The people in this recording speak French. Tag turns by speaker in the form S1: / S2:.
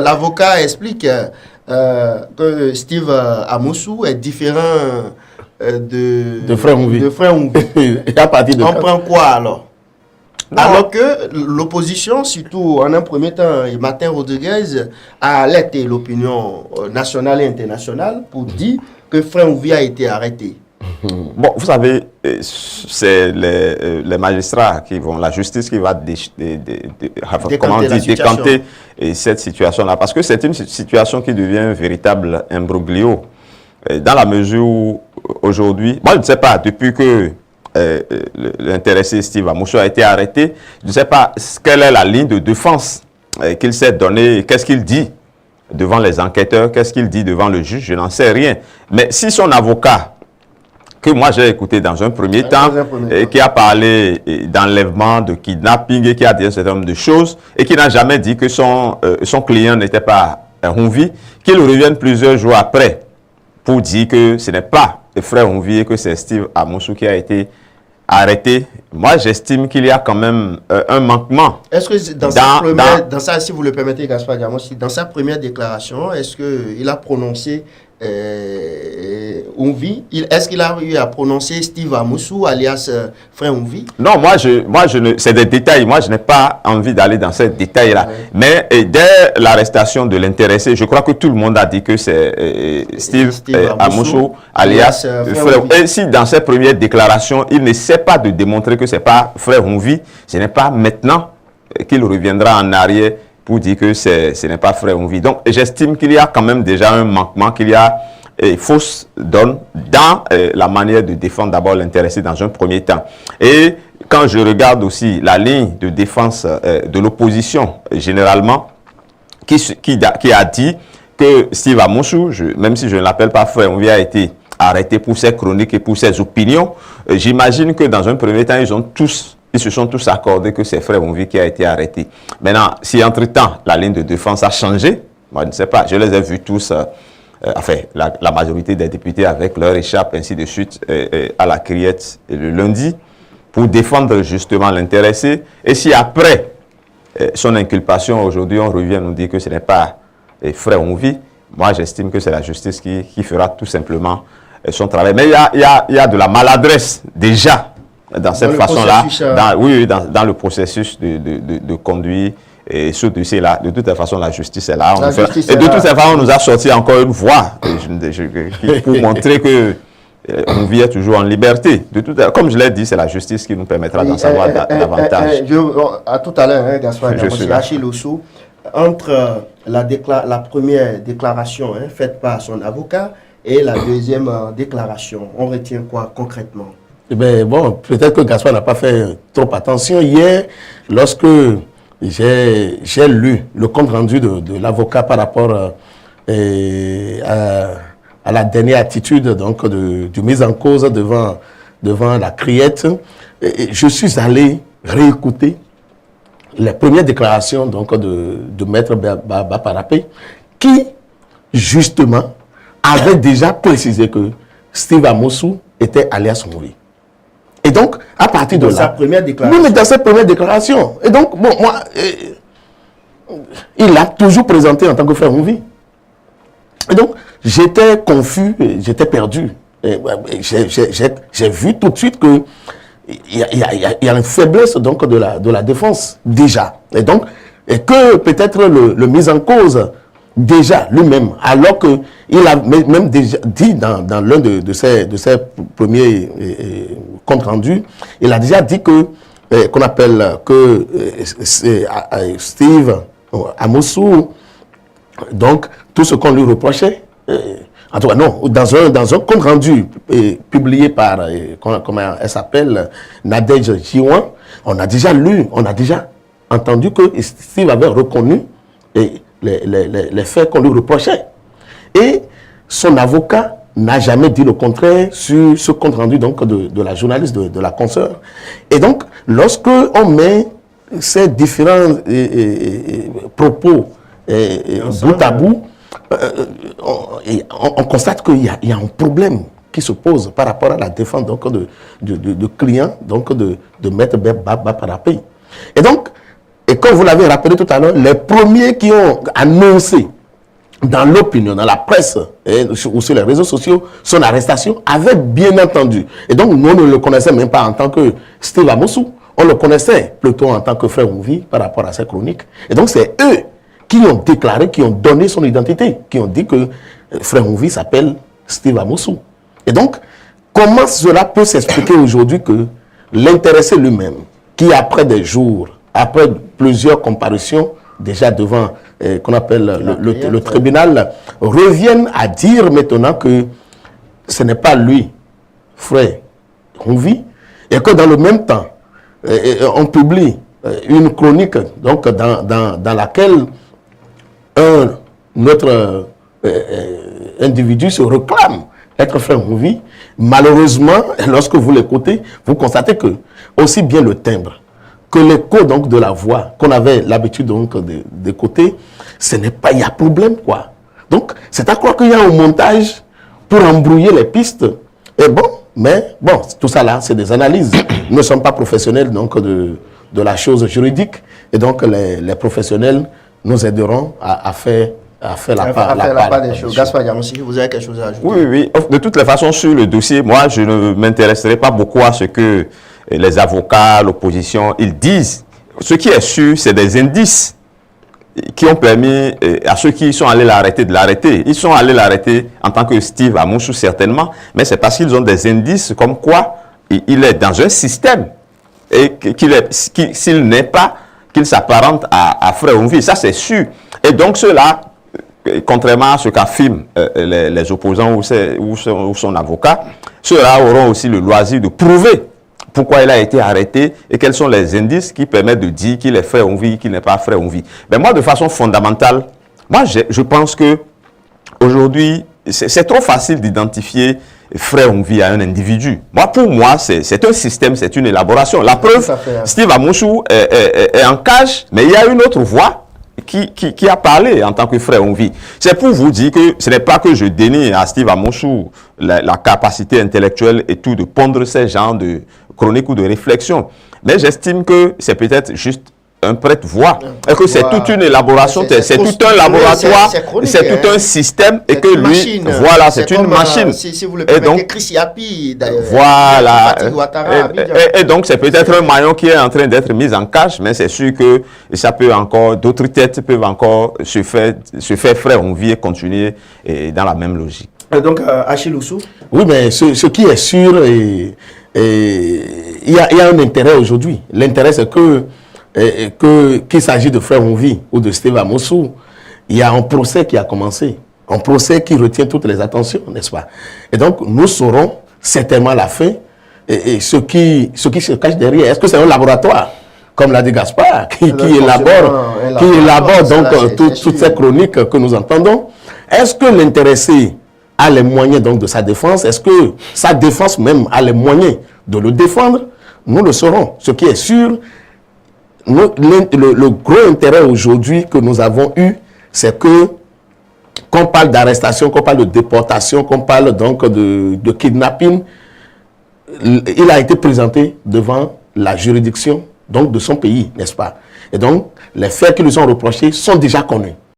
S1: L'avocat explique que Steve Amoussou est différent
S2: de Frère Oumvi.
S1: On prend quoi alors? Non. Alors que l'opposition, surtout en un premier temps, Martin Rodriguez, a alerté l'opinion nationale et internationale pour dire que Frère Oumvi a été arrêté.
S3: Bon, vous savez, c'est les magistrats qui vont, la justice qui va décanter cette situation-là. Parce que c'est une situation qui devient un véritable imbroglio. Dans la mesure où, aujourd'hui, moi je ne sais pas, depuis que l'intéressé Steve Amoussou a été arrêté, je ne sais pas quelle est la ligne de défense qu'il s'est donnée, qu'est-ce qu'il dit devant les enquêteurs, qu'est-ce qu'il dit devant le juge, je n'en sais rien. Mais si son avocat, que moi j'ai écouté dans un premier temps, qui a parlé d'enlèvement, de kidnapping, et qui a dit un certain nombre de choses, et qui n'a jamais dit que son client n'était pas Oumvi, qu'il revienne plusieurs jours après pour dire que ce n'est pas le frère Oumvi et que c'est Steve Amoussou qui a été arrêté. Moi, j'estime qu'il y a quand même un manquement.
S1: Est-ce que dans sa, si vous le permettez, Gaspard Diamos, dans sa première déclaration, est-ce qu'il a prononcé Oumvi? Est-ce qu'il a eu à prononcer Steve Amoussou, alias frère Oumvi?
S3: Non, moi, c'est des détails. Moi, je n'ai pas envie d'aller dans ces détails-là. Ouais. Mais dès l'arrestation de l'intéressé, je crois que tout le monde a dit que c'est Steve Amoussou, alias frère Oumvi. Et si dans ses premières déclarations, il n'essaie pas de démontrer que ce n'est pas frère Oumvi, ce n'est pas maintenant qu'il reviendra en arrière pour dire que ce n'est pas frère Oumvi. Donc, j'estime qu'il y a quand même déjà un manquement, qu'il y a fausse donne dans la manière de défendre d'abord l'intéressé dans un premier temps. Et quand je regarde aussi la ligne de défense de l'opposition, généralement, qui a dit que Steve Amoussou, même si je ne l'appelle pas frère Oumvi, a été arrêté pour ses chroniques et pour ses opinions, j'imagine que dans un premier temps, ils se sont tous accordés que c'est frère Oumvi qui a été arrêté. Maintenant, si entre-temps, la ligne de défense a changé, moi je ne sais pas, je les ai vus tous, enfin, la majorité des députés avec leur écharpe, ainsi de suite, à la criette le lundi, pour défendre justement l'intéressé. Et si après son inculpation, aujourd'hui, on revient nous dire que ce n'est pas frère Oumvi, moi j'estime que c'est la justice qui fera tout simplement son travail. Mais il y a de la maladresse déjà dans cette façon-là, dans le processus de conduire et ce dossier-là. De toute façon, la justice est là. Et de toute façon, on nous a sorti encore une voix pour montrer que on vit toujours en liberté. Comme je l'ai dit, c'est la justice qui nous permettra d'en savoir davantage.
S1: À tout à l'heure, Gaspard, Achille Ossou, entre la première déclaration faite par son avocat et la deuxième déclaration, on retient quoi concrètement?
S2: Eh bien, bon, peut-être que Gaspard n'a pas fait trop attention. Hier, lorsque j'ai lu le compte rendu de l'avocat par rapport à la dernière attitude donc, de mise en cause devant la criette, je suis allé réécouter les premières déclarations donc, de Maître Baparapé, qui, justement, avait déjà précisé que Steve Amoussou était alias Oumvi. Et donc, à partir de là...
S1: sa première déclaration.
S2: Oui, mais dans sa première déclaration. Et donc, bon, moi, il l'a toujours présenté en tant que frère Oumvi. Et donc, j'étais confus, j'étais perdu. J'ai vu tout de suite que il y a une faiblesse donc, de la défense, déjà. Et donc, et que peut-être le mise en cause, déjà, lui-même, alors qu'il a même déjà dit dans l'un de ses premiers comptes rendus, il a déjà dit que, qu'on appelle que Steve Amoussou, donc, tout ce qu'on lui reprochait, en tout cas, non, dans un compte rendu publié par, comment elle s'appelle, Nadège Jiwan, on a déjà lu, on a déjà entendu que Steve avait reconnu les faits qu'on lui reprochait. Et son avocat n'a jamais dit le contraire sur ce compte rendu donc, de la journaliste, de la consoeur. Et donc, lorsque on met ces différents propos bout à bout, on constate qu'il y a un problème qui se pose par rapport à la défense donc, de clients donc, de Maître Baparapé. Et donc, Et comme vous l'avez rappelé tout à l'heure, les premiers qui ont annoncé dans l'opinion, dans la presse ou sur les réseaux sociaux, son arrestation avait bien entendu. Et donc, nous ne le connaissons même pas en tant que Steve Amosu. On le connaissait plutôt en tant que frère Oumvi par rapport à ses chroniques. Et donc, c'est eux qui ont déclaré, qui ont donné son identité, qui ont dit que frère Oumvi s'appelle Steve Amosu. Et donc, comment cela peut s'expliquer aujourd'hui que l'intéressé lui-même, qui après des jours, après plusieurs comparutions, déjà devant qu'on appelle le tribunal, reviennent à dire maintenant que ce n'est pas lui, frère Oumvi, et que dans le même temps, on publie une chronique donc, dans laquelle un autre individu se réclame être frère Oumvi. Malheureusement, lorsque vous l'écoutez, vous constatez que aussi bien le timbre que l'écho donc de la voix qu'on avait l'habitude donc d'écouter, ce n'est pas, il y a problème quoi. Donc c'est à croire qu'il y a un montage pour embrouiller les pistes. Et bon, mais bon, tout ça là, c'est des analyses. Nous ne sommes pas professionnels donc de la chose juridique, et donc les professionnels nous aideront à faire la part
S1: des choses. Gaspard Diamossi, vous avez quelque chose à ajouter?
S3: Oui. De toutes les façons, sur le dossier, moi, je ne m'intéresserai pas beaucoup à ce que les avocats, l'opposition, ils disent. Ce qui est sûr, c'est des indices qui ont permis à ceux qui sont allés l'arrêter de l'arrêter. Ils sont allés l'arrêter en tant que Steve Amosu, certainement, mais c'est parce qu'ils ont des indices comme quoi il est dans un système et s'il n'est pas, qu'il s'apparente à frère Oumvi. Ça, c'est sûr. Et donc, ceux-là, contrairement à ce qu'affirment les opposants ou son avocat, ceux-là auront aussi le loisir de prouver pourquoi il a été arrêté et quels sont les indices qui permettent de dire qu'il est frère Oumvi, qu'il n'est pas frère Oumvi. Mais moi, de façon fondamentale, je pense que aujourd'hui, c'est trop facile d'identifier frère Oumvi à un individu. Pour moi, c'est un système, c'est une élaboration. La preuve, Steve Amosu est en cage, mais il y a une autre voix qui a parlé en tant que frère Oumvi. C'est pour vous dire que ce n'est pas que je dénie à Steve Amosu la capacité intellectuelle et tout de pondre ces genres de chroniques ou de réflexions. Mais j'estime que c'est peut-être juste un prête-voix et que c'est toute une élaboration, c'est tout un laboratoire, c'est tout un système et que lui, voilà, c'est une machine.
S1: Si vous le permettez, Chris Yapi,
S3: voilà. Et donc c'est peut-être un maillon qui est en train d'être mis en cache, mais c'est sûr que ça peut encore, d'autres têtes peuvent encore se faire frère Oumvi et continuer dans la même logique.
S1: Donc, Achille Oussou?
S2: Oui, mais ce qui est sûr, il y a un intérêt aujourd'hui. L'intérêt, c'est qu'il s'agit de frère Oumvi ou de Steve Amosu, il y a un procès qui a commencé. Un procès qui retient toutes les attentions, n'est-ce pas? Et donc, nous saurons certainement la fin et ce qui se cache derrière. Est-ce que c'est un laboratoire, comme l'a dit Gaspard, qui élabore donc toutes ces chroniques que nous entendons? Est-ce que l'intéressé a les moyens donc de sa défense? Est-ce que sa défense même a les moyens de le défendre? Nous le saurons. Ce qui est sûr, le gros intérêt aujourd'hui que nous avons eu, c'est que qu'on parle d'arrestation, qu'on parle de déportation, qu'on parle donc de kidnapping, il a été présenté devant la juridiction donc de son pays, n'est-ce pas? Et donc, les faits qui lui sont reprochés sont déjà connus.